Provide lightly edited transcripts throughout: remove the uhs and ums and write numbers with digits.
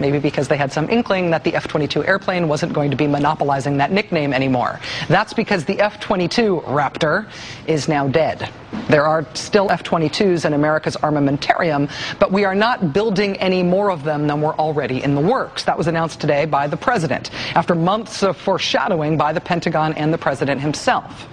Maybe because they had some inkling that the F-22 airplane wasn't going to be monopolizing that nickname anymore. That's because the F-22 Raptor is now dead. There are still F-22s in America's armamentarium, but we are not building any more of them than were already in the works. That was announced today by the president, after months of foreshadowing by the Pentagon and the president himself.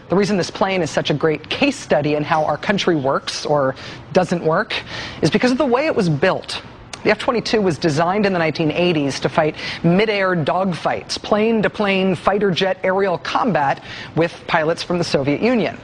The reason this plane is such a great case study in how our country works or doesn't work is because of the way it was built. The F-22 was designed in the 1980s to fight mid-air dogfights, plane-to-plane fighter jet aerial combat with pilots from the Soviet Union.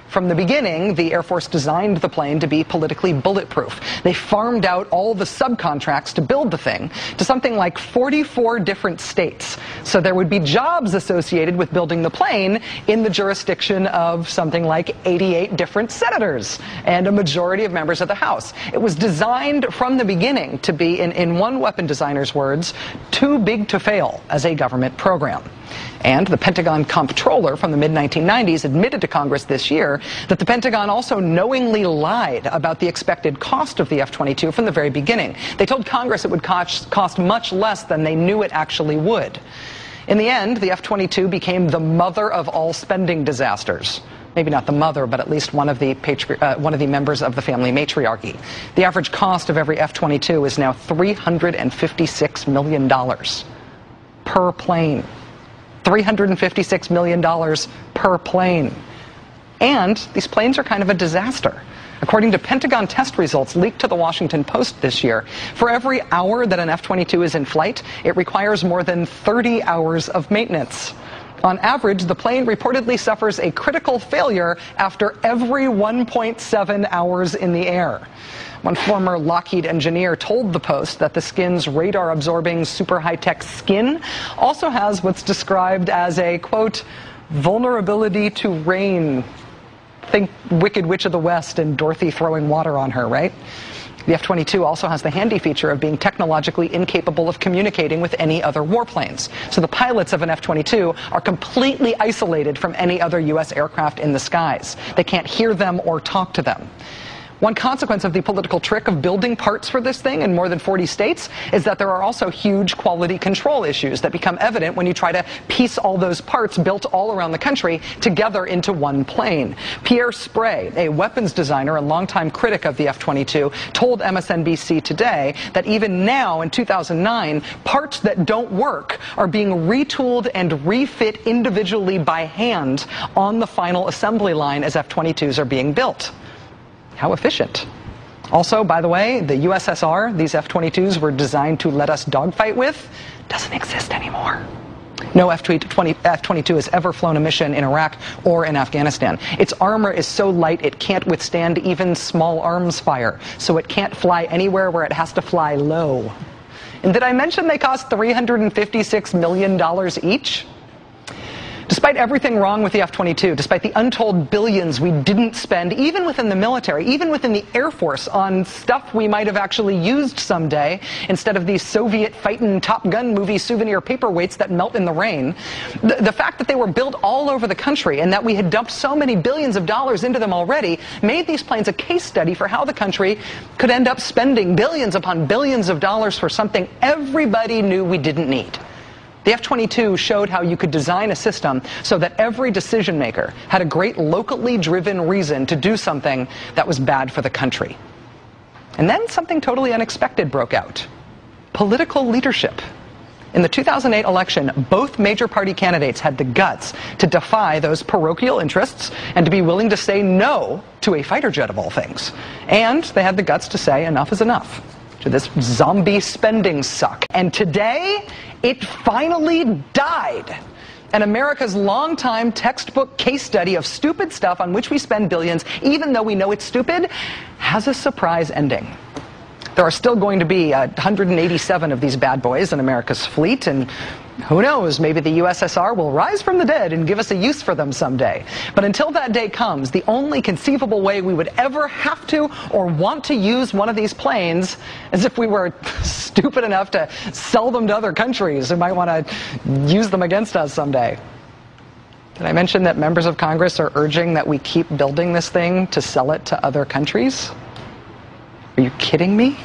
From the beginning, the Air Force designed the plane to be politically bulletproof. They farmed out all the subcontracts to build the thing to something like 44 different states. So there would be jobs associated with building the plane in the jurisdiction of something like 88 different senators and a majority of members of the House. It was designed from the beginning to be, in one weapon designer's words, too big to fail as a government program. And the Pentagon comptroller from the mid-1990s admitted to Congress this year that the Pentagon also knowingly lied about the expected cost of the F-22 from the very beginning. They told Congress it would cost much less than they knew it actually would. In the end, the F-22 became the mother of all spending disasters. Maybe not the mother, but at least one of the members of the family matriarchy. The average cost of every F-22 is now $356 million per plane. $356 million per plane. And these planes are kind of a disaster. According to Pentagon test results leaked to the Washington Post this year, for every hour that an F-22 is in flight, it requires more than 30 hours of maintenance. On average, the plane reportedly suffers a critical failure after every 1.7 hours in the air. One former Lockheed engineer told the Post that the skin's radar-absorbing super high-tech skin also has what's described as a, quote, vulnerability to rain. Think Wicked Witch of the West and Dorothy throwing water on her, right? The F-22 also has the handy feature of being technologically incapable of communicating with any other warplanes. So the pilots of an F-22 are completely isolated from any other U.S. aircraft in the skies. They can't hear them or talk to them. One consequence of the political trick of building parts for this thing in more than 40 states is that there are also huge quality control issues that become evident when you try to piece all those parts built all around the country together into one plane. Pierre Spray, a weapons designer and longtime critic of the F-22, told MSNBC today that even now in 2009, parts that don't work are being retooled and refit individually by hand on the final assembly line as F-22s are being built. How efficient. Also, by the way, the USSR, these F-22s were designed to let us dogfight with, doesn't exist anymore. No F-22 has ever flown a mission in Iraq or in Afghanistan. Its armor is so light it can't withstand even small arms fire, so it can't fly anywhere where it has to fly low. And did I mention they cost $356 million each? Despite everything wrong with the F-22, despite the untold billions we didn't spend, even within the military, even within the Air Force, on stuff we might have actually used someday, instead of these Soviet fightin' Top Gun movie souvenir paperweights that melt in the rain, the fact that they were built all over the country and that we had dumped so many billions of dollars into them already made these planes a case study for how the country could end up spending billions upon billions of dollars for something everybody knew we didn't need. The F-22 showed how you could design a system so that every decision maker had a great locally driven reason to do something that was bad for the country. And then something totally unexpected broke out. Political leadership. In the 2008 election, both major party candidates had the guts to defy those parochial interests and to be willing to say no to a fighter jet of all things. And they had the guts to say enough is enough to this zombie spending suck. And today, it finally died. And America's longtime textbook case study of stupid stuff on which we spend billions, even though we know it's stupid, has a surprise ending. There are still going to be 187 of these bad boys in America's fleet, and who knows, maybe the USSR will rise from the dead and give us a use for them someday. But until that day comes, the only conceivable way we would ever have to or want to use one of these planes is if we were stupid enough to sell them to other countries who might want to use them against us someday. Did I mention that members of Congress are urging that we keep building this thing to sell it to other countries? Are you kidding me?